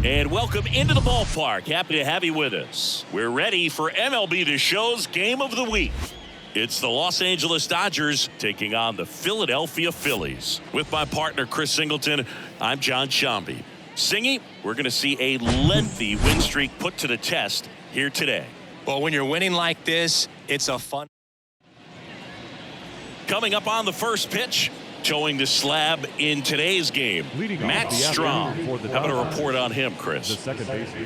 And welcome into the ballpark. Happy to have you with us. We're ready for MLB The Show's Game of the Week. It's the Los Angeles Dodgers taking on the Philadelphia Phillies. With my partner, Chris Singleton, I'm John Shambi. Singy, we're going to see a lengthy win streak put to the test here today. Well, when you're winning like this, it's a fun. Coming up on the first pitch, showing the slab in today's game, Matt Strong. Having a report on him, Chris.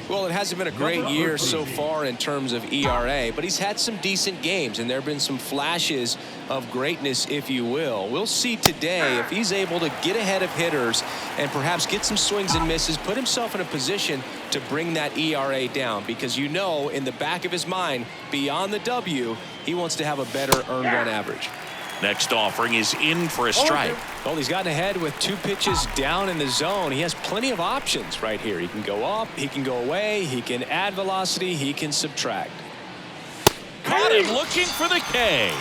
Well, it hasn't been a great year so far in terms of ERA, but he's had some decent games, and there have been some flashes of greatness, if you will. We'll see today if he's able to get ahead of hitters and perhaps get some swings and misses, put himself in a position to bring that ERA down, because you know in the back of his mind, beyond the W, he wants to have a better earned run average. Next offering is in for a strike. Well, he's gotten ahead with 2 pitches down in the zone. He has plenty of options right here. He can go up, he can go away, he can add velocity, he can subtract. Caught him looking for the K.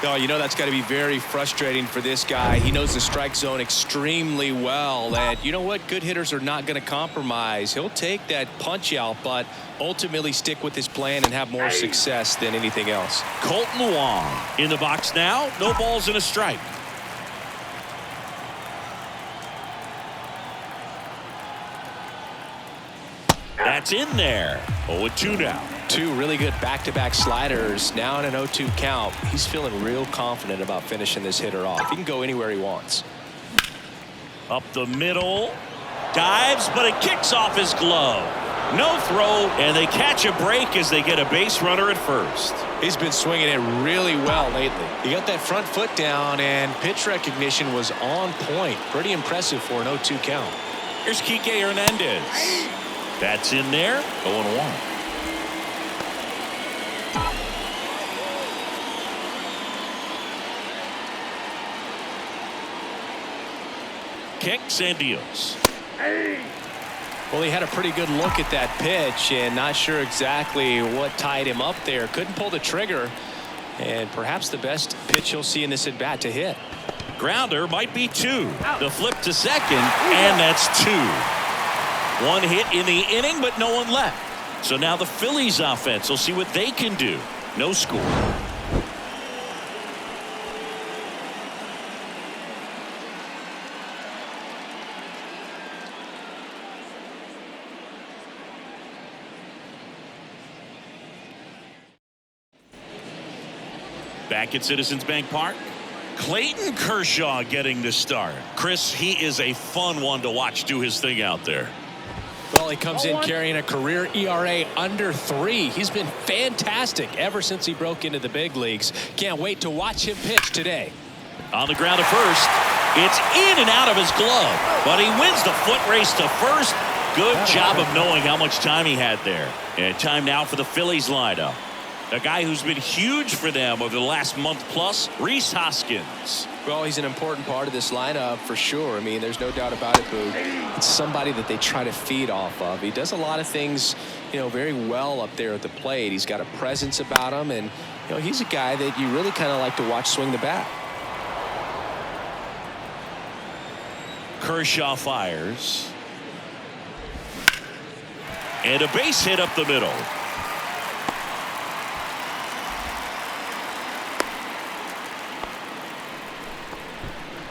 Oh, you know that's got to be very frustrating for this guy. He knows the strike zone extremely well, and you know what? Good hitters are not going to compromise. He'll take that punch out, but ultimately stick with his plan and have more success than anything else. Colton Wong in the box now. No balls and a strike. That's in there. 0-2 now. 2 really good back-to-back sliders. Now in an 0-2 count. He's feeling real confident about finishing this hitter off. He can go anywhere he wants. Up the middle. Dives, but it kicks off his glove. No throw, and they catch a break as they get a base runner at first. He's been swinging it really well lately. He got that front foot down, and pitch recognition was on point. Pretty impressive for an 0-2 count. Here's Kike Hernandez. That's in there. 0-1. Kicks and deals. Well, he had a pretty good look at that pitch and not sure exactly what tied him up there. Couldn't pull the trigger, and perhaps the best pitch he'll see in this at bat to hit. Grounder might be 2. The flip to second, and that's 2. 1 hit in the inning, but no one left. So now the Phillies offense will see what they can do. No score. Back at Citizens Bank Park, Clayton Kershaw getting the start. Chris, he is a fun one to watch do his thing out there. Well, he comes in carrying a career ERA under 3. He's been fantastic ever since he broke into the big leagues. Can't wait to watch him pitch today. On the ground at first. It's in and out of his glove, but he wins the foot race to first. Good job of knowing how much time he had there. And time now for the Phillies lineup. A guy who's been huge for them over the last month plus, Rhys Hoskins. Well, he's an important part of this lineup for sure. I mean, there's no doubt about it, Boo. It's somebody that they try to feed off of. He does a lot of things, you know, very well up there at the plate. He's got a presence about him, and, you know, he's a guy that you really kind of like to watch swing the bat. Kershaw fires. And a base hit up the middle.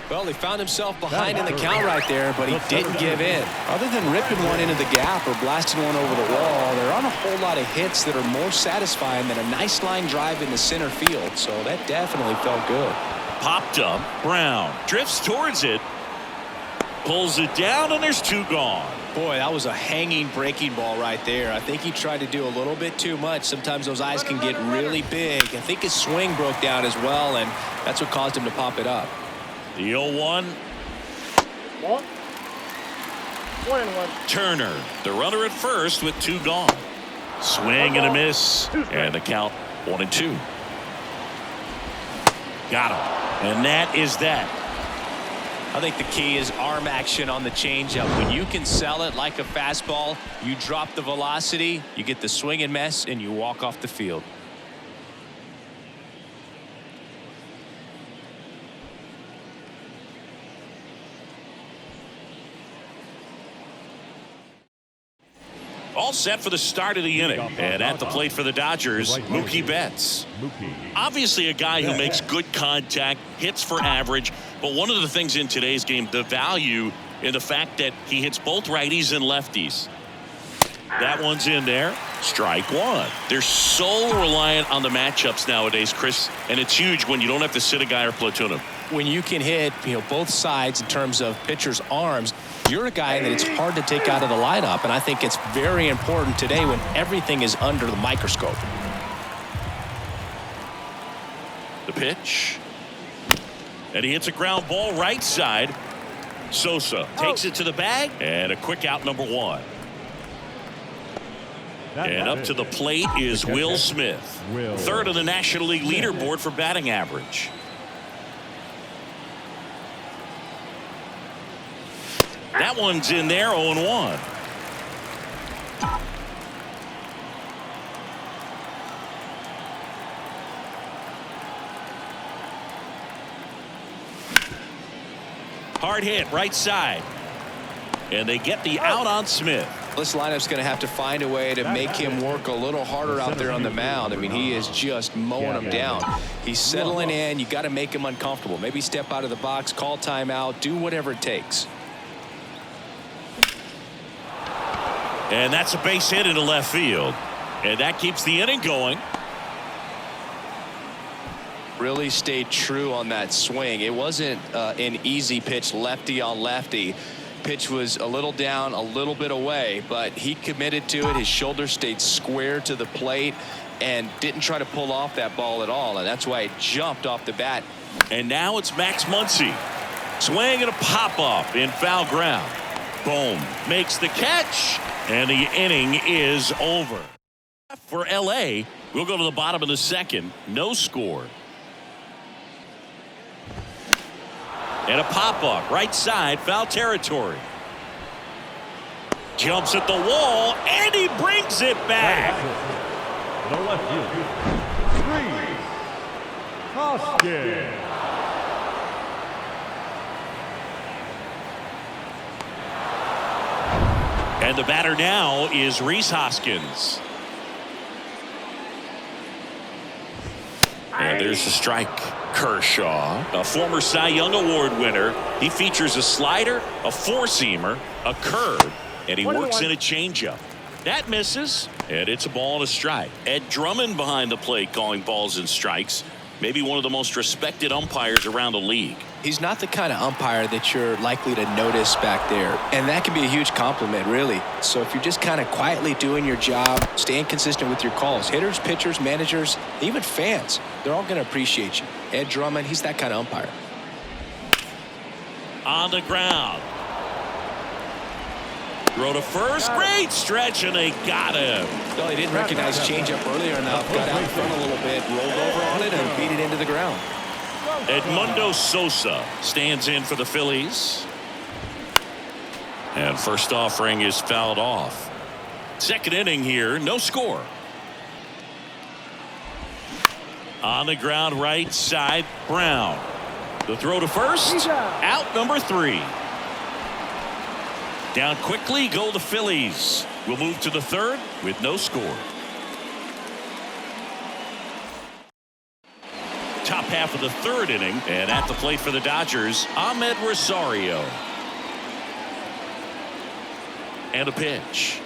Well, he found himself behind in the count right there, but he didn't give in. Other than ripping one into the gap or blasting one over the wall, there aren't a whole lot of hits that are more satisfying than a nice line drive in the center field. So that definitely felt good. Popped up. Brown drifts towards it. Pulls it down, and there's 2 gone. Boy, that was a hanging breaking ball right there. I think he tried to do a little bit too much. Sometimes those eyes can get really big. I think his swing broke down as well, and that's what caused him to pop it up. The 0-1. 1-1. Turner, the runner at first with 2 gone. Swing and a miss. And the count 1-2. Got him. And that is that. I think the key is arm action on the changeup. When you can sell it like a fastball, you drop the velocity, you get the swing and miss, and you walk off the field. All set for the start of the inning. And at the plate for the Dodgers, Mookie Betts. Obviously a guy who makes good contact, hits for average, but one of the things in today's game, the value in the fact that he hits both righties and lefties. That one's in there. Strike one. They're so reliant on the matchups nowadays, Chris, and it's huge when you don't have to sit a guy or platoon him. When you can hit, both sides in terms of pitchers' arms, you're a guy that it's hard to take out of the lineup, and I think it's very important today when everything is under the microscope. The pitch. And he hits a ground ball right side. Sosa takes it to the bag, and a quick out, number one. And up to the plate is Will Smith, third on the National League leaderboard for batting average. That one's in there, 0-1. Hard hit, right side. And they get the out on Smith. This lineup's going to have to find a way to make him work a little harder out there on the mound. I mean, he is just mowing them down. He's settling in. You got to make him uncomfortable. Maybe step out of the box, call timeout, do whatever it takes. And that's a base hit into left field. And that keeps the inning going. Really stayed true on that swing. It wasn't an easy pitch, lefty on lefty. Pitch was a little down, a little bit away, but he committed to it. His shoulder stayed square to the plate and didn't try to pull off that ball at all, and that's why it jumped off the bat. And now it's Max Muncy. Swing and a pop-up in foul ground. Boom. Makes the catch, and the inning is over. For L.A., we'll go to the bottom of the second. No score. And a pop-up, right side, foul territory. Jumps at the wall, and he brings it back. The left field, Hoskins. And the batter now is Rhys Hoskins. And there's the strike. Kershaw, a former Cy Young Award winner. He features a slider, a four-seamer, a curve, and he works in a changeup. That misses, and it's a ball and a strike. Ed Drummond behind the plate calling balls and strikes. Maybe one of the most respected umpires around the league. He's not the kind of umpire that you're likely to notice back there, and that can be a huge compliment, really. So if you're just kind of quietly doing your job, staying consistent with your calls, hitters, pitchers, managers, even fans, they're all going to appreciate you. Ed Drummond, he's that kind of umpire. On the ground. Throw to first, great stretch, and they got him. No, he didn't recognize changeup earlier enough, got out in front a little bit, rolled over on it, and beat it into the ground. Edmundo Sosa stands in for the Phillies. And first offering is fouled off. Second inning here, no score. On the ground, right side, Brown. The throw to first, out number 3. Down quickly go the Phillies. We'll move to the third with no score. Top half of the third inning, and at the plate for the Dodgers, Ahmed Rosario. And a pitch.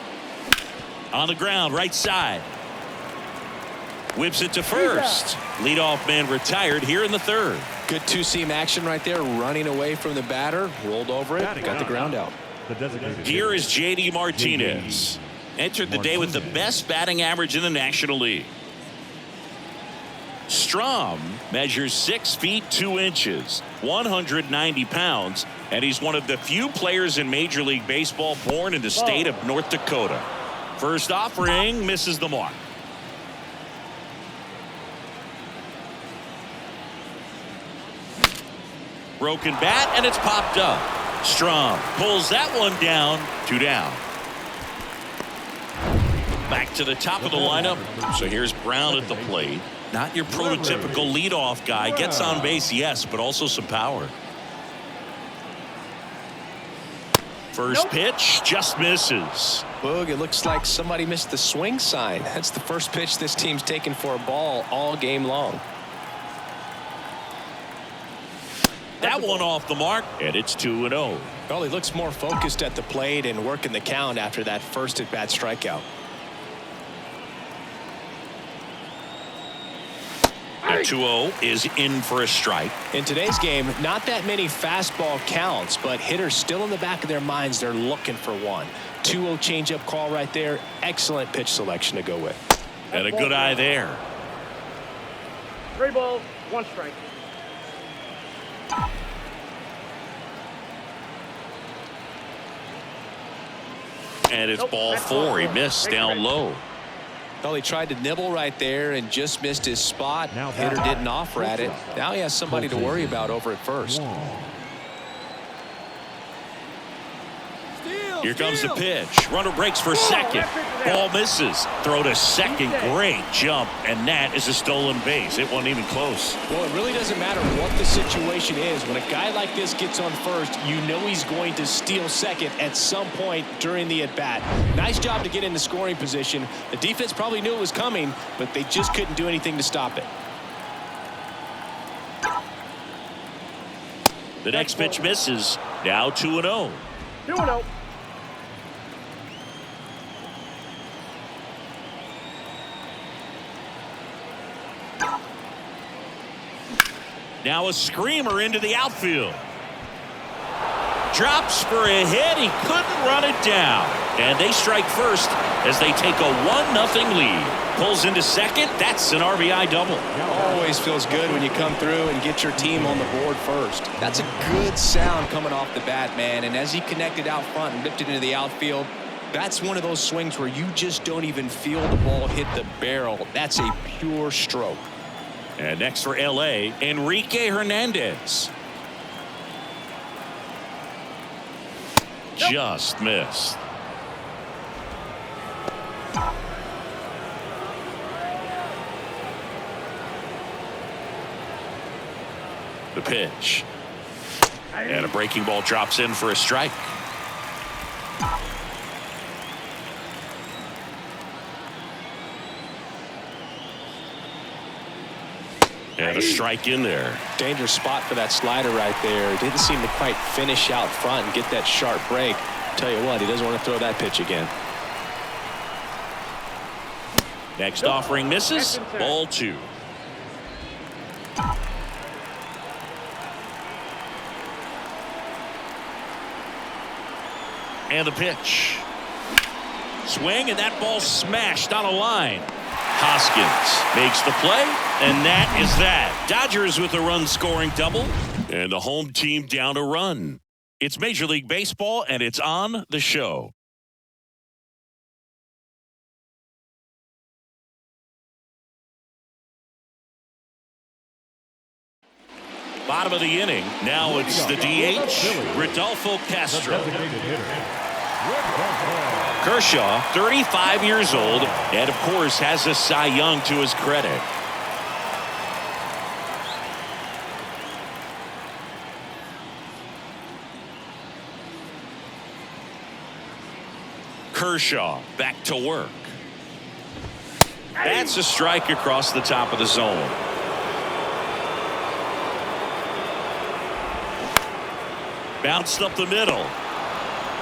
On the ground, right side. Whips it to first. Leadoff man retired here in the third. Good two-seam action right there, running away from the batter, rolled over it, got the ground out. Here is J.D. Martinez. Entered the day with the best batting average in the National League. Strom measures 6 feet 2 inches, 190 pounds, and he's one of the few players in Major League Baseball born in the state of North Dakota. First offering misses the mark. Broken bat, and it's popped up. Strom pulls that one down. 2 down. Back to the top of the lineup. So here's Brown at the plate. Not your prototypical leadoff guy. Gets on base, yes, but also some power. First pitch just misses. Boog, it looks like somebody missed the swing sign. That's the first pitch this team's taken for a ball all game long. That one off the mark, and it's 2-0. Well, he looks more focused at the plate and working the count after that first at-bat strikeout. The 2-0 is in for a strike. In today's game, not that many fastball counts, but hitters still in the back of their minds, they're looking for one. 2-0 changeup call right there. Excellent pitch selection to go with. And a good eye there. 3 balls, 1 strike. And it's Nope, ball that's 4. He ball. missed down low. Well, he tried to nibble right there and just missed his spot. Hitter didn't offer at it. Now he has somebody to worry about over at first. Here comes the pitch. Runner breaks for second. Ball misses. Throw to second. Great jump. And that is a stolen base. It wasn't even close. Well, it really doesn't matter what the situation is. When a guy like this gets on first, you know he's going to steal second at some point during the at-bat. Nice job to get into scoring position. The defense probably knew it was coming, but they just couldn't do anything to stop it. The next pitch misses. Now 2-0. 2-0. Now a screamer into the outfield. Drops for a hit. He couldn't run it down. And they strike first as they take a 1-0 lead. Pulls into second. That's an RBI double. Always feels good when you come through and get your team on the board first. That's a good sound coming off the bat, man. And as he connected out front and ripped it into the outfield, that's one of those swings where you just don't even feel the ball hit the barrel. That's a pure stroke. And next for L.A., Enrique Hernandez. Just missed. The pitch. And a breaking ball drops in for a strike. And a strike in there. Dangerous spot for that slider right there. Didn't seem to quite finish out front and get that sharp break. Tell you what, he doesn't want to throw that pitch again. Next offering misses. Ball 2. And the pitch. Swing, and that ball smashed on a line. Hoskins makes the play, and that is that. Dodgers with a run-scoring double, and the home team down a run. It's Major League Baseball, and it's on the show. Bottom of the inning. Now it's the DH, Rodolfo Castro. Kershaw, 35 years old, and of course has a Cy Young to his credit. Kershaw back to work. That's a strike across the top of the zone. Bounced up the middle.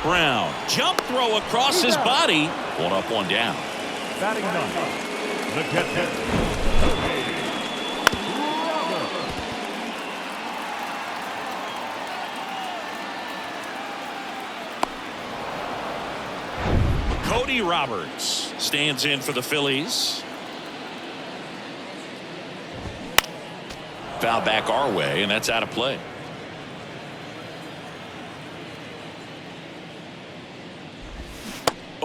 Brown, jump throw across his body. 1 up, 1 down. Batting 9. The catcher, Cody Roberts stands in for the Phillies. Foul back our way, and that's out of play.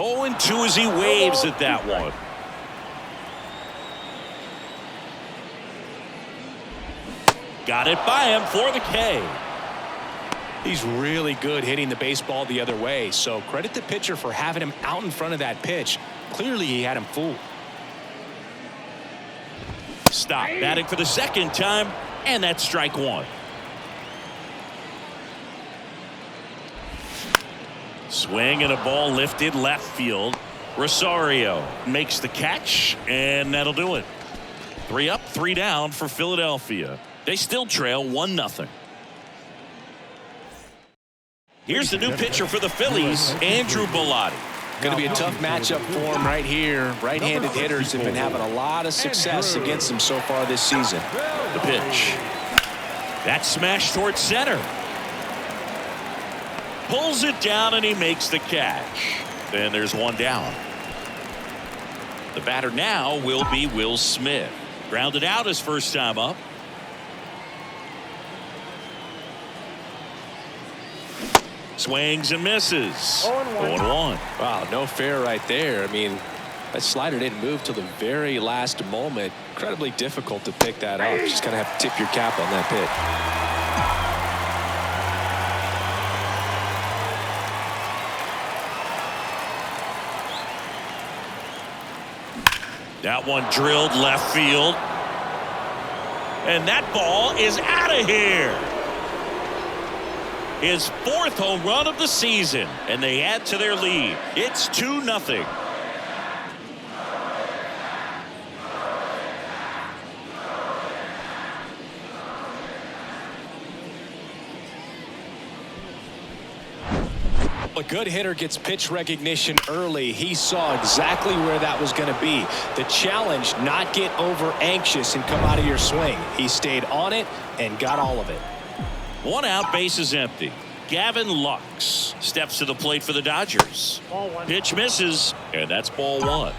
Oh, and 2 as he waves at that one. Got it by him for the K. He's really good hitting the baseball the other way, so credit the pitcher for having him out in front of that pitch. Clearly he had him fooled. Stop batting for the second time, and that's strike 1. Swing and a ball lifted left field. Rosario makes the catch, and that'll do it. 3 up, 3 down for Philadelphia. They still trail 1-0. Here's the new pitcher for the Phillies, Andrew Bellotti. Going to be a tough matchup for him right here. Right-handed hitters have been having a lot of success against him so far this season. The pitch. That's smashed towards center. Pulls it down and he makes the catch. Then there's 1 down. The batter now will be Will Smith. Grounded out his first time up. Swings and misses. 0-1. Wow, no fair right there. I mean, that slider didn't move till the very last moment. Incredibly difficult to pick that up. Just kind of have to tip your cap on that pitch. That one drilled left field. And that ball is out of here. His 4th home run of the season, and they add to their lead. It's 2-0. A good hitter gets pitch recognition early. He saw exactly where that was going to be. The challenge, not get over anxious and come out of your swing. He stayed on it and got all of it. 1 out, bases empty. Gavin Lux steps to the plate for the Dodgers. Ball 1. Pitch misses, and that's ball 1.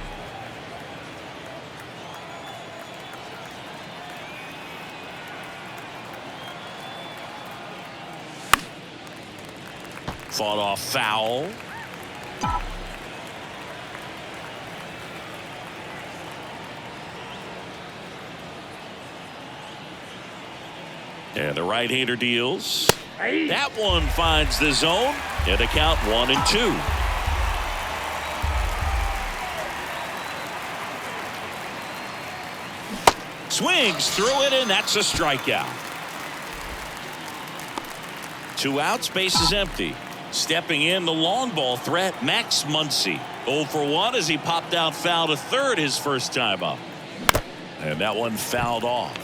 Fought off foul. And the right-hander deals. That one finds the zone. And the count 1-2. Swings through it, and that's a strikeout. 2 outs, bases empty. Stepping in the long ball threat, Max Muncy. 0 for 1 as he popped out foul to third his first time up. And that one fouled off.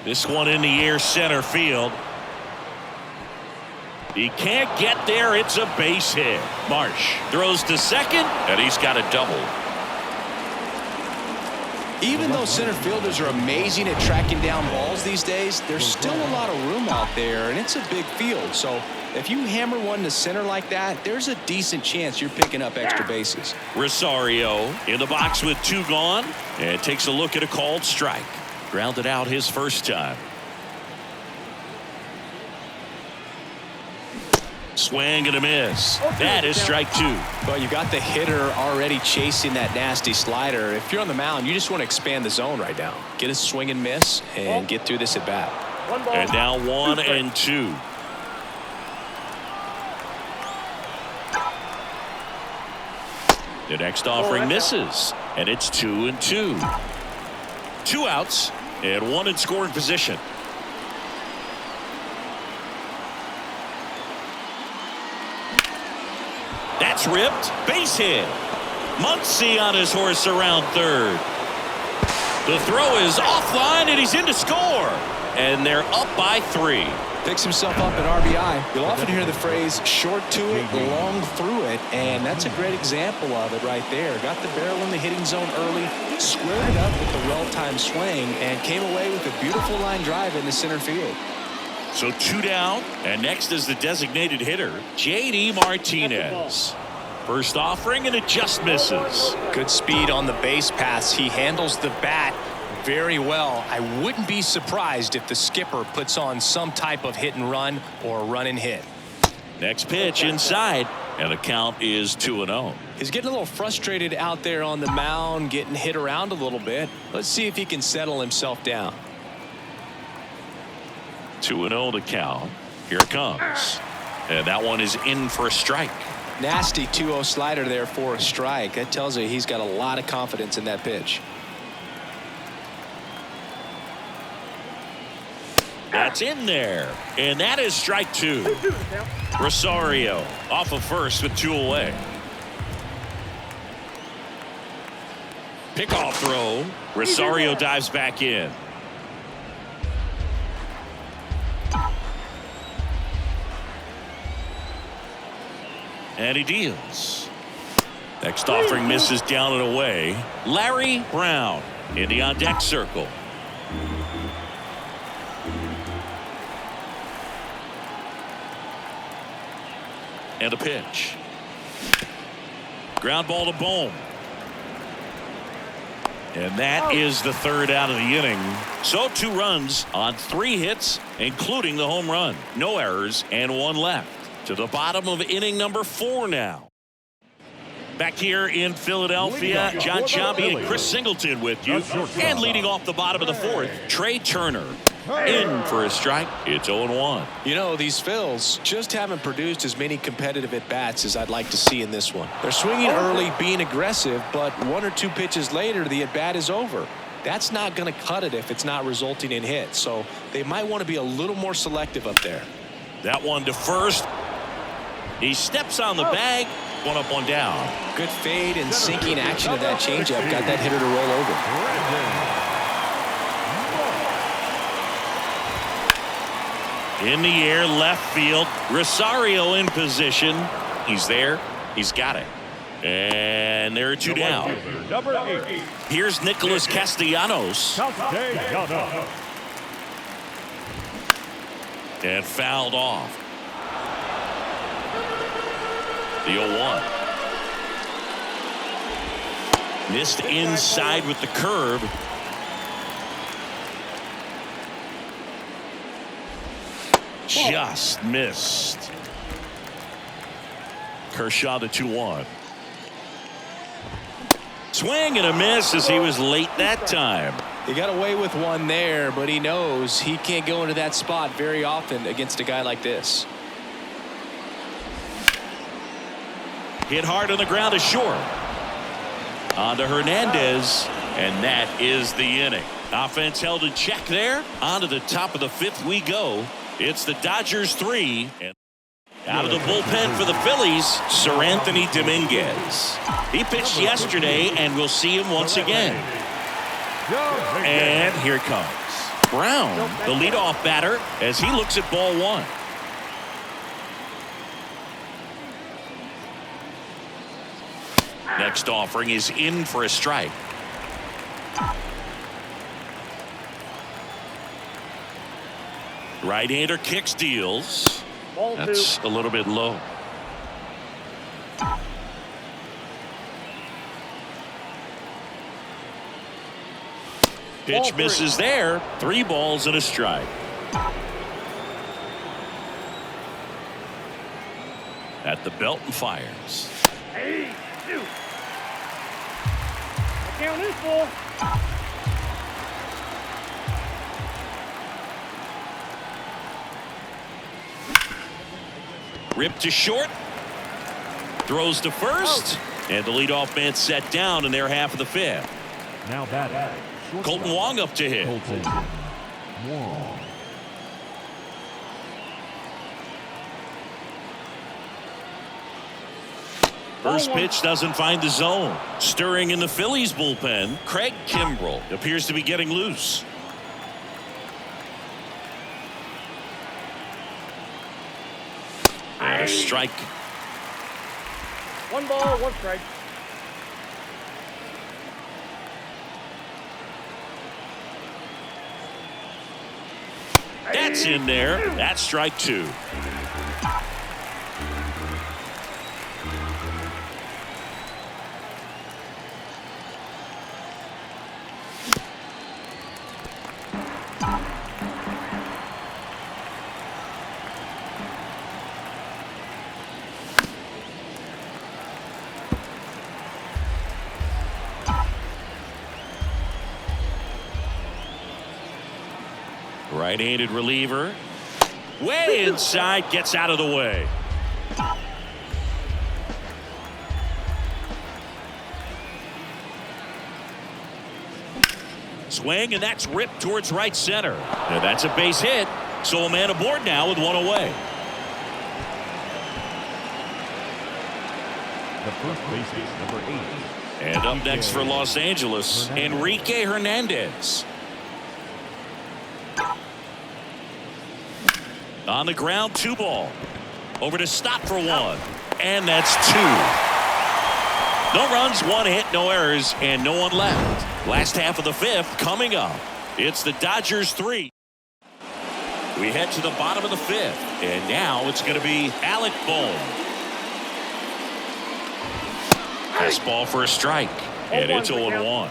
This one in the air center field. He can't get there. It's a base hit. Marsh throws to second, and he's got a double. Even though center fielders are amazing at tracking down balls these days, there's still a lot of room out there, and it's a big field. So if you hammer one to center like that, there's a decent chance you're picking up extra bases. Rosario in the box with 2 gone, and takes a look at a called strike. Grounded out his first time. Swing and a miss. That is strike 2. Well, you got the hitter already chasing that nasty slider. If you're on the mound, you just want to expand the zone right now. Get a swing and miss and get through this at bat. And now 1-2. The next offering misses, and it's 2-2. 2 outs and 1 in scoring position. That's ripped. Base hit. Muncy on his horse around third. The throw is offline, and he's in to score. And they're up by 3. Picks himself up at RBI. You'll often hear the phrase short to it, long through it, and that's a great example of it right there. Got the barrel in the hitting zone early, squared it up with the well-timed swing, and came away with a beautiful line drive into center field. So 2 down, and next is the designated hitter, J.D. Martinez. First offering, and it just misses. Good speed on the base pass. He handles the bat very well. I wouldn't be surprised if the skipper puts on some type of hit and run or run and hit. Next pitch inside, and the count is 2-0. He's getting a little frustrated out there on the mound, getting hit around a little bit. Let's see if he can settle himself down. 2-0 to count. Here it comes. And that one is in for a strike. Nasty 2-0 slider there for a strike. That tells you he's got a lot of confidence in that pitch. That's in there. And that is strike 2. Rosario off of first with 2 away. Pickoff throw. Rosario dives back in. And he deals. Next offering misses down and away. Larry Brown in the on deck circle. And a pitch. Ground ball to Bohm. And that is the third out of the inning. So 2 runs on 3 hits, including the home run. No errors and 1 left. To the bottom of inning number 4 now. Back here in Philadelphia, John Sciambi and Chris Singleton with you. And leading off the bottom of the 4th, Trey Turner. In for a strike. It's 0-1. You know, these Phils just haven't produced as many competitive at-bats as I'd like to see in this one. They're swinging early, being aggressive, but 1 or 2 pitches later, the at-bat is over. That's not going to cut it if it's not resulting in hits. So they might want to be a little more selective up there. That one to first. He steps on the bag. 1 up, 1 down. Good fade and sinking action of that changeup. Got that hitter to roll over. In the air, left field. Rosario in position. He's there. He's got it. And there are 2 down. Number 8. Here's Nicholas Castellanos. And fouled off. The 0-1. Missed inside with the curve. Just missed. Kershaw the 2-1. Swing and a miss as he was late that time. He got away with one there, but he knows he can't go into that spot very often against a guy like this. Hit hard on the ground is short. On to Hernandez, and that is the inning. Offense held in check there. On to the top of the 5th we go. It's the Dodgers 3. And out of the bullpen for the Phillies, Sir Anthony Dominguez. He pitched yesterday, and we'll see him once again. And here it comes. Brown, the leadoff batter, as he looks at ball 1. Next offering is in for a strike. Right-hander kicks, deals. That's a little bit low. Pitch misses there. 3 balls and a strike. At the belt and fires. Hey, shoot. Count is full. Ripped to short. Throws to first. And the leadoff man set down in their half of the 5th. Now batting. Colton Wong up to hit. Colton Wong. First pitch doesn't find the zone. Stirring in the Phillies bullpen, Craig Kimbrell appears to be getting loose. And a strike. 1 ball, 1 strike. That's in there. That's strike 2. Right-handed reliever. Way inside, gets out of the way. Swing, and that's ripped towards right center. Now that's a base hit, so a man aboard now with one away. The first baseman, number 8. And up next for Los Angeles, Enrique Hernandez. On the ground, 2 ball. Over to stop for 1. And that's 2. No runs, 1 hit, no errors, and no one left. Last half of the 5th coming up. It's the Dodgers 3. We head to the bottom of the 5th. And now it's going to be Alec Bohm. Fastball for a strike. And it's 0-1.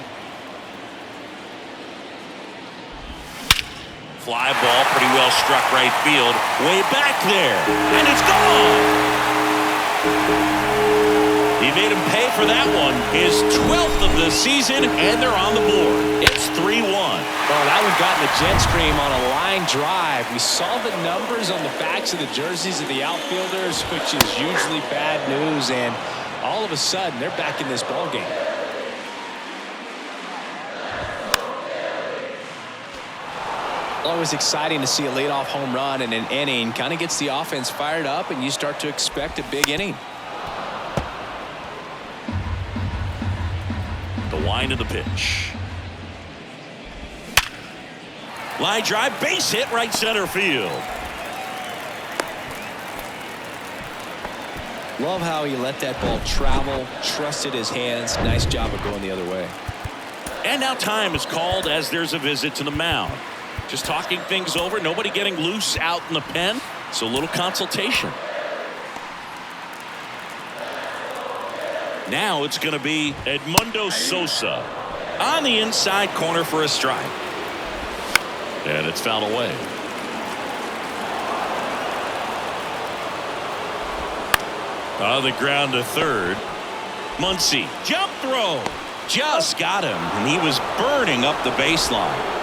Fly ball pretty well struck right field. Way back there. And it's gone. He made him pay for that one. His 12th of the season, and they're on the board. It's 3-1. Oh, that one got in the jet stream on a line drive. We saw the numbers on the backs of the jerseys of the outfielders, which is usually bad news, and all of a sudden they're back in this ball game. Always exciting to see a leadoff home run in an inning. Kind of gets the offense fired up, and you start to expect a big inning. The wind of the pitch. Line drive, base hit, right center field. Love how he let that ball travel, trusted his hands. Nice job of going the other way. And now time is called as there's a visit to the mound. Just talking things over, nobody getting loose out in the pen, so a little consultation. Now it's going to be Edmundo Sosa on the inside corner for a strike. And it's fouled away. On the ground to third. Muncy, jump throw. Just got him, and he was burning up the baseline.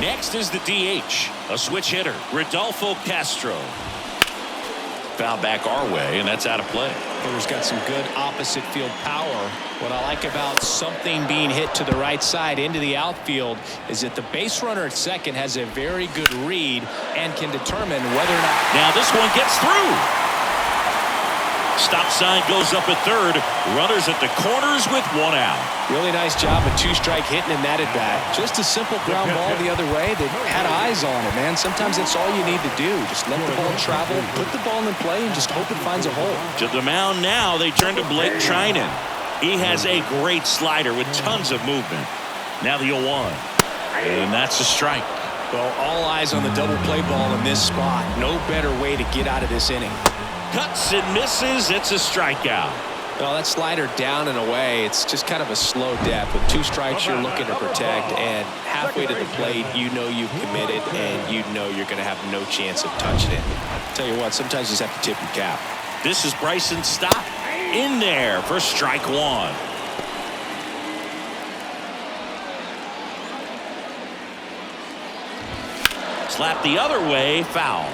Next is the DH, a switch hitter, Rodolfo Castro. Foul back our way, and that's out of play. Hitter's got some good opposite field power. What I like about something being hit to the right side into the outfield is that the base runner at second has a very good read and can determine whether or not. Now this one gets through. Stop sign goes up at third. Runners at the corners with 1 out. Really nice job of 2-strike hitting in that at bat. Just a simple ground ball the other way that had eyes on it, man. Sometimes that's all you need to do. Just let the ball travel, put the ball in play, and just hope it finds a hole. To the mound now, they turn to Blake Trinan. He has a great slider with tons of movement. Now the 0-1. And that's a strike. Well, all eyes on the double play ball in this spot. No better way to get out of this inning. Cuts and misses. It's a strikeout. Well, that slider down and away, it's just kind of a slow death. With 2 strikes, you're looking to protect, and halfway to the plate, you know you've committed, and you know you're going to have no chance of touching it. Tell you what, sometimes you just have to tip your cap. This is Bryson Stott in there for strike 1. Slap the other way, foul.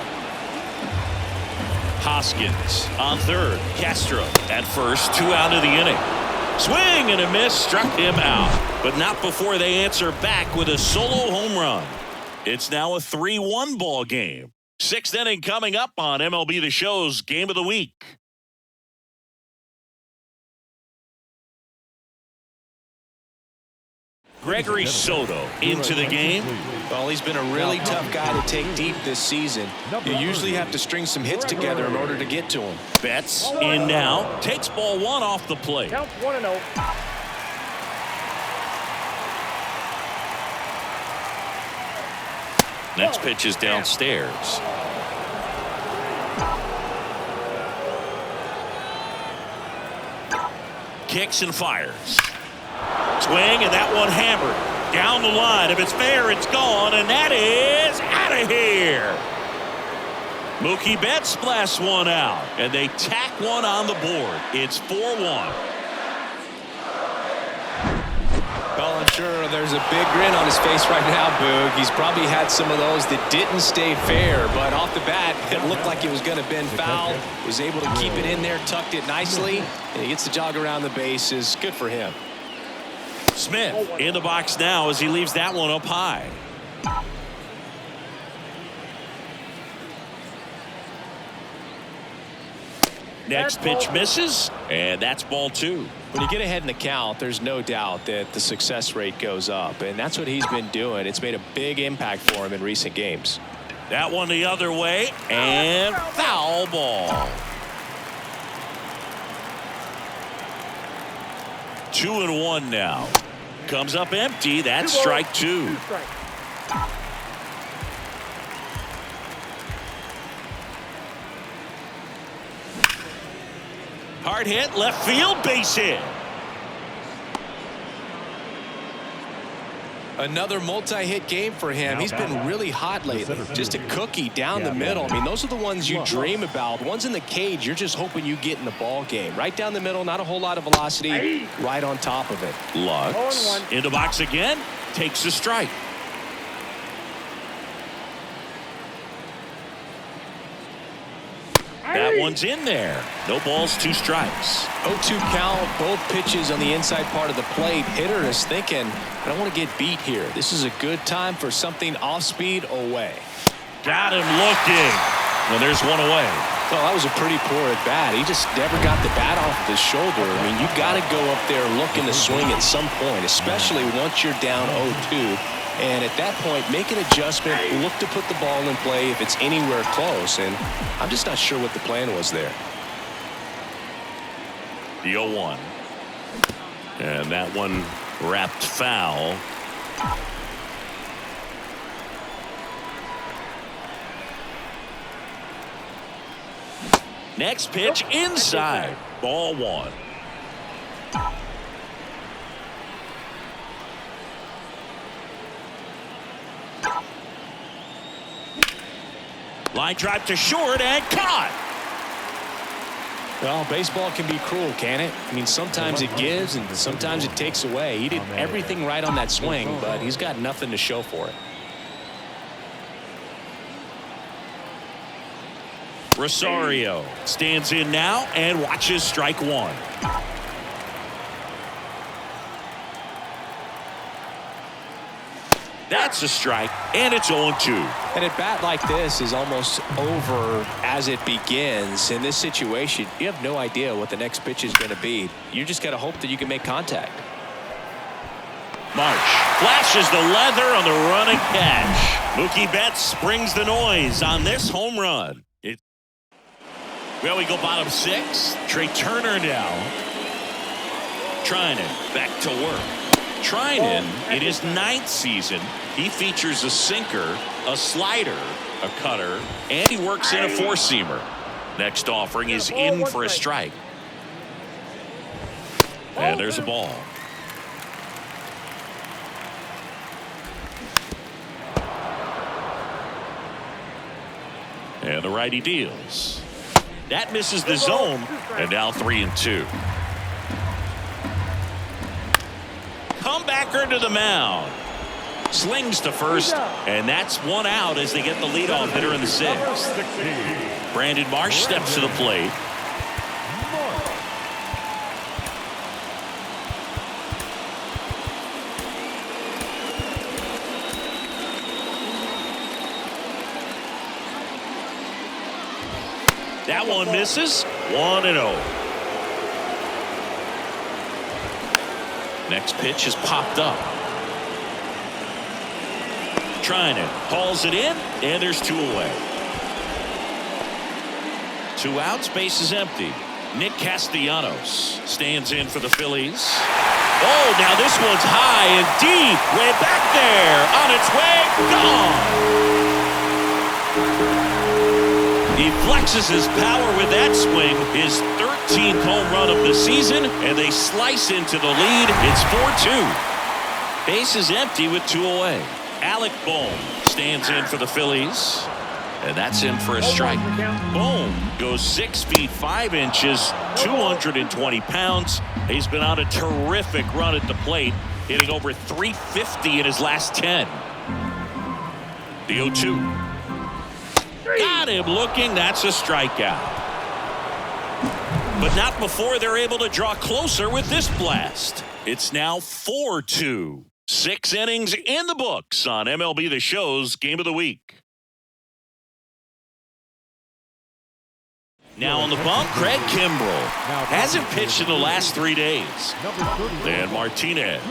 Hoskins on third. Castro at first, 2 out of the inning. Swing and a miss, struck him out, but not before they answer back with a solo home run. It's now a 3-1 ball game. 6th inning coming up on MLB The Show's Game of the Week. Gregory Soto into the game. Well, he's been a really tough guy to take deep this season. You usually have to string some hits together in order to get to him. Betts in now. Takes ball 1 off the plate. Count 1-0. Next pitch is downstairs. Kicks and fires. Swing, and that one hammered down the line. If it's fair, it's gone, and that is out of here. Mookie Betts blasts 1 out, and they tack 1 on the board. It's 4-1. Well, I'm sure there's a big grin on his face right now, Boog. He's probably had some of those that didn't stay fair, but off the bat, it looked like it was going to bend foul. Was able to keep it in there, tucked it nicely, and he gets the jog around the bases. Good for him. Smith in the box now as he leaves that one up high. Next pitch misses, and that's ball 2. When you get ahead in the count, there's no doubt that the success rate goes up, and that's what he's been doing. It's made a big impact for him in recent games. That one the other way, and foul ball. 2-1 now. Comes up empty. That's strike 2. Hard hit, left field, base hit. Another multi-hit game for him. He's been really hot lately. Just a cookie down the middle. I mean, those are the ones you dream about. Ones in the cage, you're just hoping you get in the ball game. Right down the middle, not a whole lot of velocity, right on top of it. Lux in the box again, takes a strike. That one's in there. No balls, 2 strikes. 0-2 count, both pitches on the inside part of the plate. Hitter is thinking, I don't want to get beat here. This is a good time for something off speed away. Got him looking. And there's one away. Well, that was a pretty poor at bat. He just never got the bat off of his shoulder. I mean, you got to go up there looking to swing at some point, especially once you're down 0-2. And at that point, make an adjustment, look to put the ball in play if it's anywhere close. And I'm just not sure what the plan was there. The 0-1. And that one wrapped foul. Next pitch inside. Ball 1. Line drive to short and caught. Well, baseball can be cruel, can it? I mean, sometimes it gives and sometimes it takes away. He did everything right on that swing, but he's got nothing to show for it. Rosario stands in now and watches strike 1. That's a strike, and it's 0-2. And at bat like this is almost over as it begins. In this situation, you have no idea what the next pitch is going to be. You just got to hope that you can make contact. March flashes the leather on the running catch. Mookie Betts brings the noise on this home run. Well, we go bottom 6. Trey Turner now. Trinan back to work. Trinan, in his 9th season, he features a sinker, a slider, a cutter, and he works in a 4-seamer. Next offering is in for a strike. And there's a ball. And the righty deals. That misses the zone, and now 3-2. Comebacker to the mound. Slings to first, and that's 1 out as they get the leadoff hitter in the 6th. Brandon Marsh steps to the plate. That one misses. 1-0. Next pitch is popped up. Trinan hauls it in, and there's 2 away. 2 outs, base is empty. Nick Castellanos stands in for the Phillies. Oh, now this one's high and deep, way back there, on its way, gone. He flexes his power with that swing, his 13th home run of the season, and they slice into the lead. It's 4-2. Base is empty with 2 away. Alec Bohm stands in for the Phillies, and that's in for a strike. Bohm goes 6 feet 5 inches, 220 pounds. He's been on a terrific run at the plate. hitting over 350 in his last 10. The 0-2. Got him looking. That's a strikeout. But not before they're able to draw closer with this blast. It's now 4-2. 6 innings in the books on MLB The Show's Game of the Week. Now on the bump, Craig Kimbrell. Hasn't pitched in the last 3 days. And Martinez.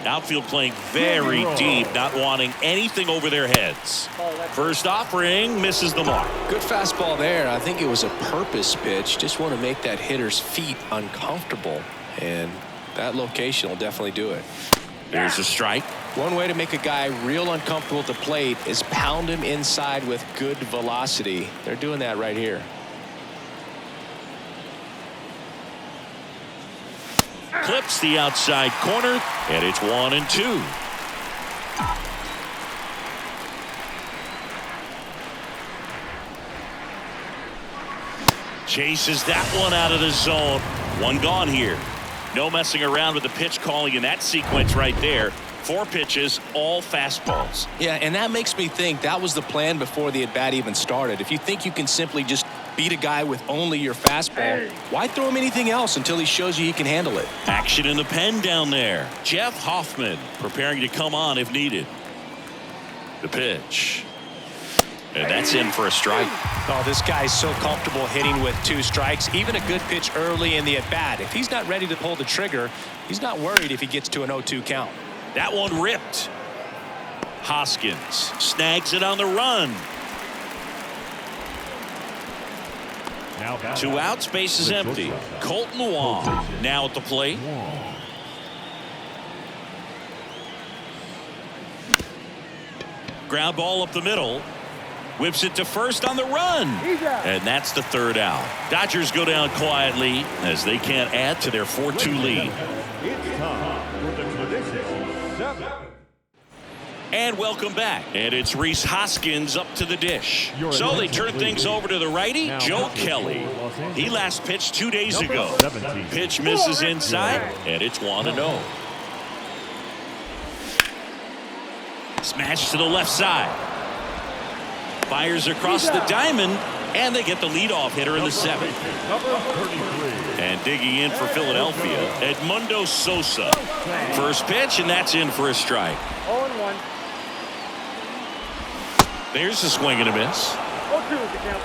Outfield playing very deep, not wanting anything over their heads. First offering misses the mark. Good fastball there. I think it was a purpose pitch. Just want to make that hitter's feet uncomfortable. And that location will definitely do it. There's a strike. One way to make a guy real uncomfortable at the plate is pound him inside with good velocity. They're doing that right here. Clips the outside corner, and it's 1-2. Chases that one out of the zone. One gone here. No messing around with the pitch calling in that sequence right there. 4 pitches, all fastballs. Yeah, and that makes me think that was the plan before the at-bat even started. If you think you can simply just beat a guy with only your fastball, why throw him anything else until he shows you he can handle it? Action in the pen down there. Jeff Hoffman preparing to come on if needed. The pitch. And that's in for a strike. Oh, this guy's so comfortable hitting with 2 strikes. Even a good pitch early in the at-bat. If he's not ready to pull the trigger, he's not worried if he gets to an 0-2 count. That one ripped. Hoskins snags it on the run. 2 outs, base is empty. Colton Wong now at the plate. Ground ball up the middle. Whips it to first on the run. And that's the 3rd out. Dodgers go down quietly as they can't add to their 4-2 lead. It's time for the traditional 7. And welcome back. And it's Rhys Hoskins up to the dish. So they turn things over to the righty, Joe Kelly. He last pitched 2 days ago. Pitch misses inside, and it's 1-0. Smash to the left side. Fires across the diamond, and they get the leadoff hitter in the 7th. And digging in for Philadelphia, Edmundo Sosa. First pitch, and that's in for a strike. 0-1. There's a swing and a miss. 0-2 is the count.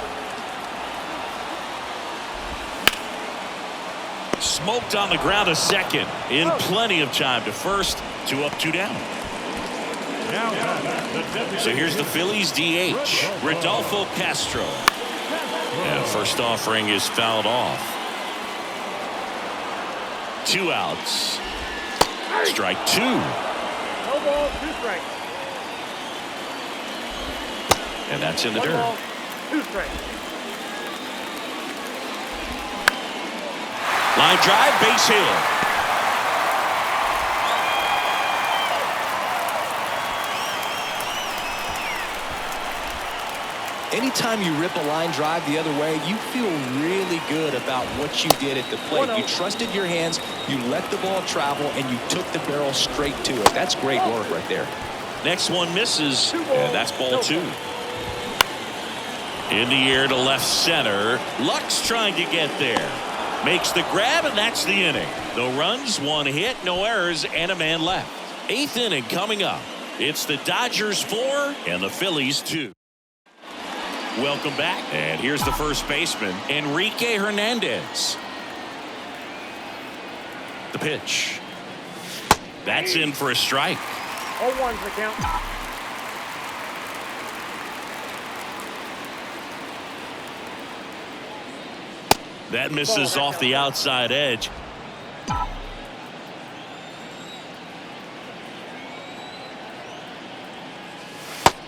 Smoked on the ground a second. In plenty of time to first. 2 up, 2 down. So here's the Phillies DH, Rodolfo Castro. And first offering is fouled off. 2 outs. Strike 2. No ball, 2 strikes. And that's in the 1 dirt. ball, 2 strikes. Line drive, base hit. Anytime you rip a line drive the other way, you feel really good about what you did at the plate. You trusted your hands, you let the ball travel, and you took the barrel straight to it. That's great work right there. Next one misses, and that's ball 2. In the air to left center. Lux trying to get there. Makes the grab, and that's the inning. No runs, 1 hit, no errors, and a man left. 8th inning coming up. It's the Dodgers 4 and the Phillies 2. Welcome back, and here's the first baseman, Enrique Hernandez. The pitch. That's in for a strike. 0-1's the count. That misses off the outside edge.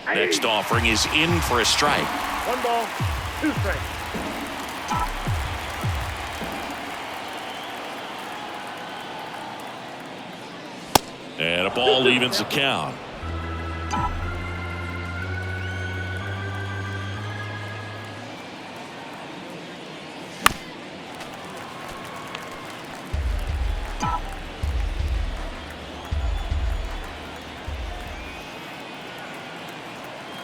Next offering is in for a strike. 1 ball, 2 strikes. And a ball evens the count.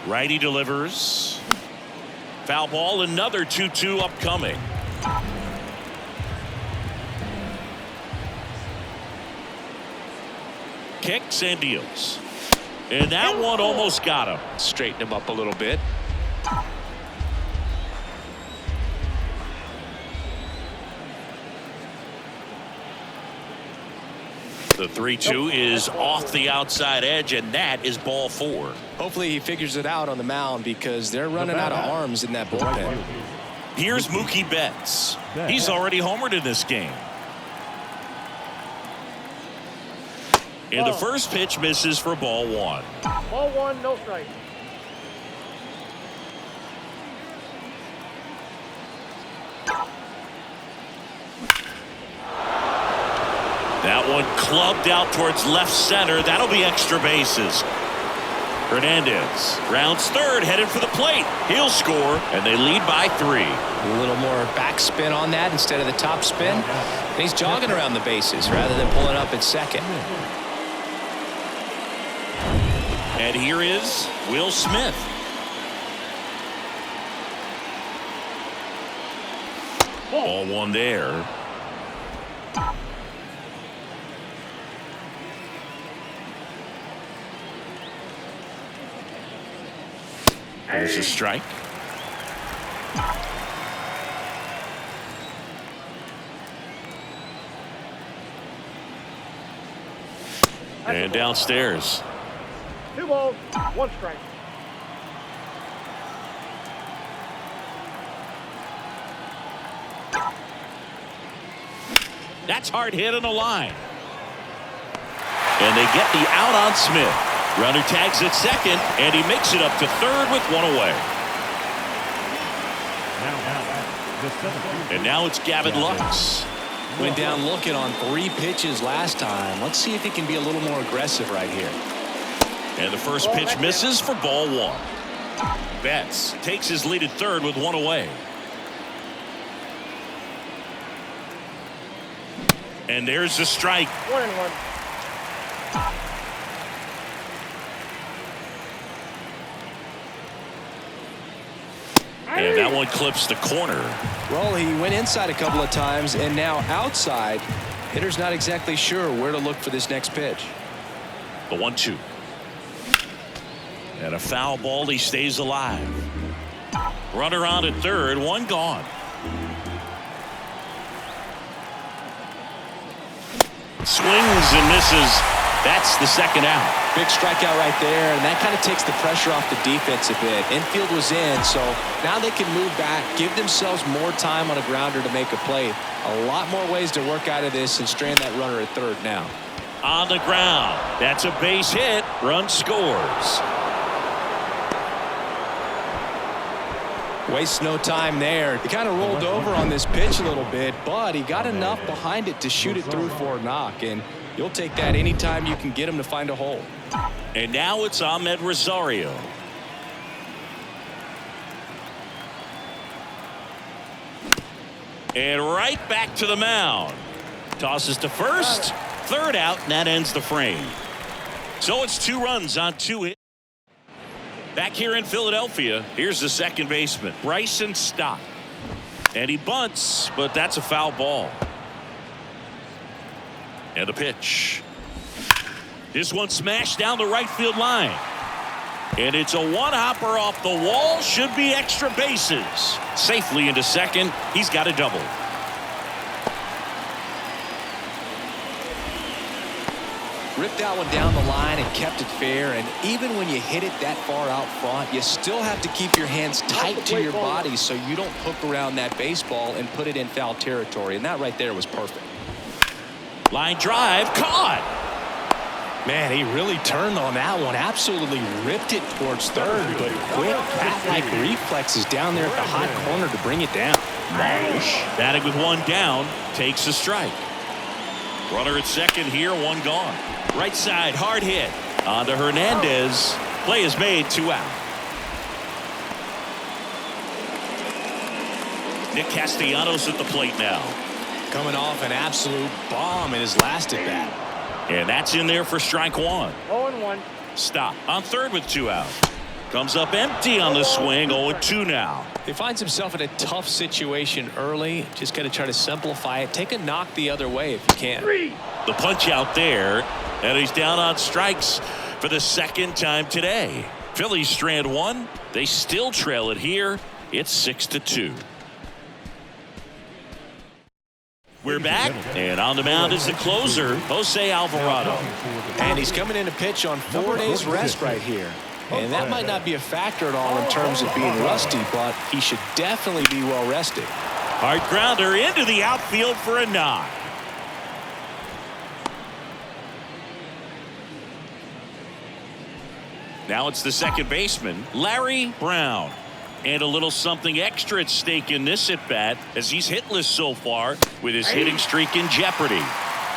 Righty delivers. Foul ball, another 2-2 upcoming. Kicks and deals. And that one almost got him. Straighten him up a little bit. The 3-2 is off the outside edge, and that is ball 4. Hopefully he figures it out on the mound because they're running out of arms in that bullpen. Here's Mookie Betts. He's already homered in this game. And the first pitch misses for ball 1. Ball 1, no strike. That one clubbed out towards left center. That'll be extra bases. Hernandez rounds third, headed for the plate. He'll score, and they lead by 3. A little more backspin on that instead of the top spin. And he's jogging around the bases rather than pulling up at second. And here is Will Smith. Ball 1 there. There's a strike. And downstairs. 2 balls, 1 strike. That's hard hit on the line. And they get the out on Smith. Runner tags at second, and he makes it up to third with 1 away. And now it's Gavin Lux. Went down looking on 3 pitches last time. Let's see if he can be a little more aggressive right here. And the first pitch misses for ball 1. Betts takes his lead at third with 1 away. And there's the strike. 1-1. And that one clips the corner. Well, he went inside a couple of times, and now outside. Hitter's not exactly sure where to look for this next pitch. The 1-2. And a foul ball. He stays alive. Runner on at third. 1 gone. Swings and misses. That's the second out. Big strikeout right there, and that kind of takes the pressure off the defense a bit. Infield was in, so now they can move back, give themselves more time on a grounder to make a play. A lot more ways to work out of this and strand that runner at third now. On the ground. That's a base hit. Run scores. Wastes no time there. He kind of rolled over on this pitch a little bit, but he got enough behind it to shoot it through for a knock, and you'll take that anytime you can get him to find a hole. And now it's Ahmed Rosario. And right back to the mound. Tosses to first. Third out, and that ends the frame. So it's 2 runs on 2 hits. Back here in Philadelphia, here's the second baseman, Bryson Stott. And he bunts, but that's a foul ball. And the pitch. This one smashed down the right field line. And it's a 1-hopper off the wall. Should be extra bases. Safely into second. He's got a double. Ripped that one down the line and kept it fair, and even when you hit it that far out front, you still have to keep your hands tight to your body so you don't hook around that baseball and put it in foul territory, and that right there was perfect. Line drive, caught. Man, he really turned on that one. Absolutely ripped it towards third, but quick bat-like reflexes down there at the hot corner to bring it down. Batting with 1 down, takes a strike. Runner at second here, 1 gone. Right side, hard hit. On to Hernandez. Play is made, 2 out. Nick Castellanos at the plate now. Coming off an absolute bomb in his last at bat. And that's in there for strike 1. 0-1. Stop on third with 2 out. Comes up empty on the swing. 0-2 now. He finds himself in a tough situation early. Just got to try to simplify it. Take a knock the other way if you can. The punch out there, and he's down on strikes for the second time today. Phillies strand one. They still trail it here. It's 6-2. We're back, and on the mound is the closer, Jose Alvarado. And he's coming in to pitch on 4 days rest right here. And that might not be a factor at all in terms of being rusty, but he should definitely be well rested. Hard grounder into the outfield for a knock. Now it's the second baseman, Larry Brown. And a little something extra at stake in this at-bat as he's hitless so far with his hitting streak in jeopardy.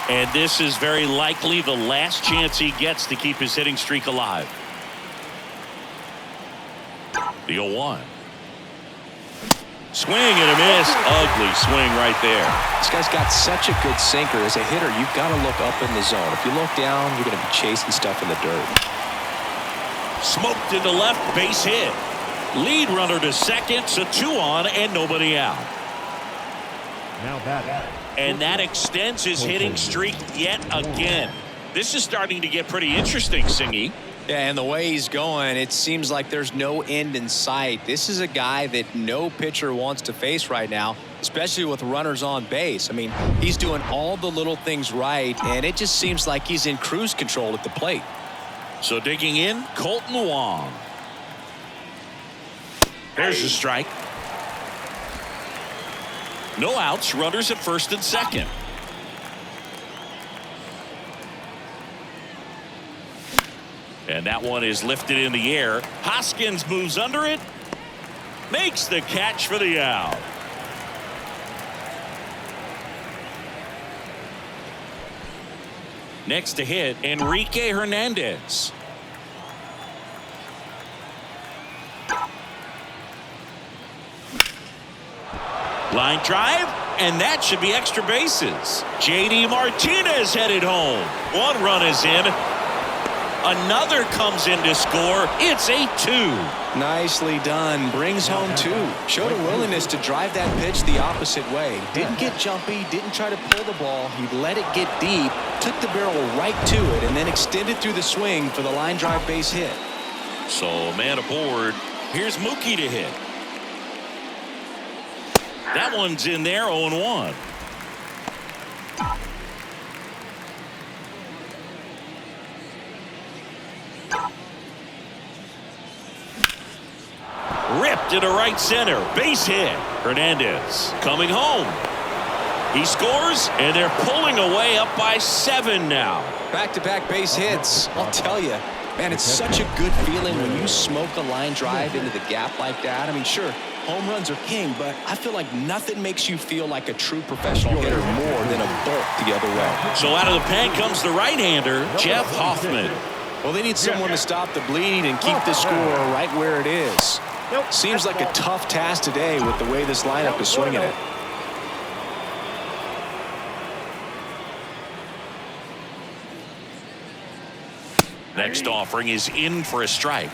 And this is very likely the last chance he gets to keep his hitting streak alive. The 0-1. Swing and a miss. Ugly swing right there. This guy's got such a good sinker. As a hitter, you've got to look up in the zone. If you look down, you're going to be chasing stuff in the dirt. Smoked into left, base hit. Lead runner to second, so 2 on and nobody out. Now batting. And that extends his hitting streak yet again. This is starting to get pretty interesting, Singy. Yeah, and the way he's going, it seems like there's no end in sight. This is a guy that no pitcher wants to face right now, especially with runners on base. I mean, he's doing all the little things right, and it just seems like he's in cruise control at the plate. So digging in, Colton Wong. There's a strike. No outs, runners at first and second. And that one is lifted in the air. Hoskins moves under it. Makes the catch for the out. Next to hit, Enrique Hernandez. Line drive, and that should be extra bases. J.D. Martinez headed home. 1 run is in. Another comes in to score. It's 8-2. Nicely done. Brings home 2. Showed a willingness to drive that pitch the opposite way. Didn't get jumpy, didn't try to pull the ball. He let it get deep, took the barrel right to it, and then extended through the swing for the line drive base hit. So man aboard. Here's Mookie to hit. That one's in there. 0-1. Ripped into right center. Base hit. Hernandez coming home. He scores, and they're pulling away up by 7 now. Back-to-back base hits. I'll tell you, man, it's such a good feeling when you smoke a line drive into the gap like that. I mean, sure, home runs are king, but I feel like nothing makes you feel like a true professional hitter more than a bolt the other way. So out of the pen comes the right-hander, Jeff Hoffman. Well, they need someone to stop the bleed and keep the score right where it is. Seems like a tough task today with the way this lineup is swinging it. Next offering is in for a strike.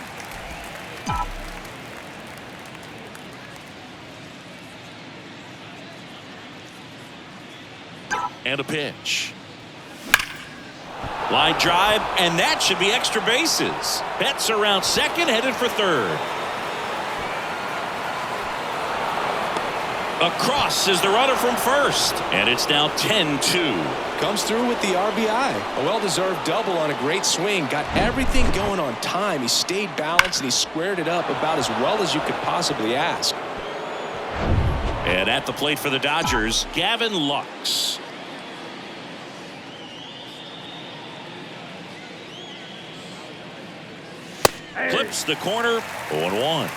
And a pitch. Line drive, and that should be extra bases. Betts around second, headed for third. Across is the runner from first, and it's now 10-2. Comes through with the RBI. A well-deserved double on a great swing. Got everything going on time. He stayed balanced, and he squared it up about as well as you could possibly ask. And at the plate for the Dodgers, Gavin Lux. Clips the corner. 0-1.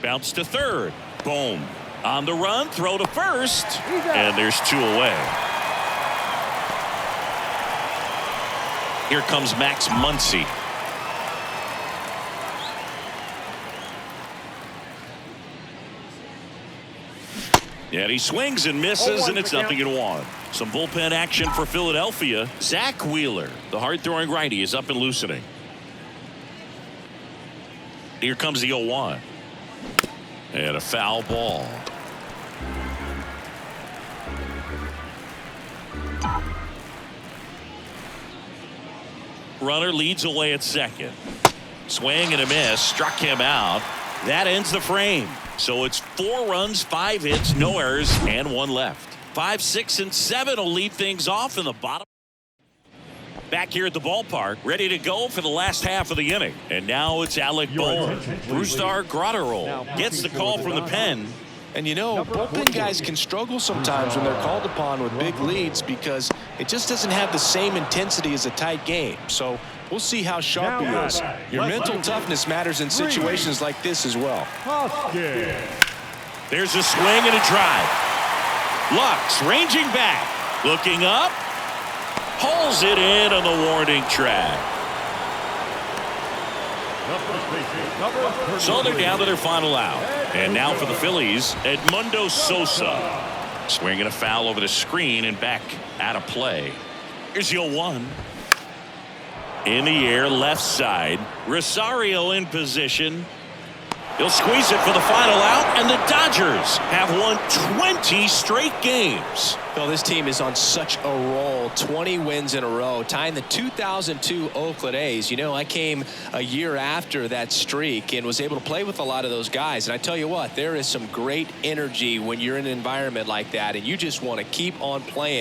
Bounce to third. Boom. On the run, throw to first. And there's 2 away. Here comes Max Muncy. And he swings and misses, and it's 0-1. Some bullpen action for Philadelphia. Zach Wheeler, the hard-throwing righty, is up and loosening. Here comes the 0-1. And a foul ball. Runner leads away at second. Swing and a miss. Struck him out. That ends the frame. So it's 4 runs, 5 hits, no errors, and 1 left. 5, 6, and 7 will lead things off in the bottom. Back here at the ballpark, ready to go for the last half of the inning. And now it's Alec Bohm. Brusdar Graterol gets the call from the pen. And you know, bullpen guys can struggle sometimes when they're called upon with big leads because it just doesn't have the same intensity as a tight game. So we'll see how sharp he is. Your mental toughness matters in situations like this as well. There's a swing and a drive. Lux ranging back, looking up, pulls it in on the warning track. So they're down to their final out. And now for the Phillies, Edmundo Sosa. Swinging a foul over the screen and back out of play. Here's the 0-1. In the air, left side. Rosario in position. He'll squeeze it for the final out, and the Dodgers have won 20 straight games. Well, this team is on such a roll. 20 wins in a row, tying the 2002 Oakland A's. You know, I came a year after that streak and was able to play with a lot of those guys. And I tell you what, there is some great energy when you're in an environment like that, and you just want to keep on playing.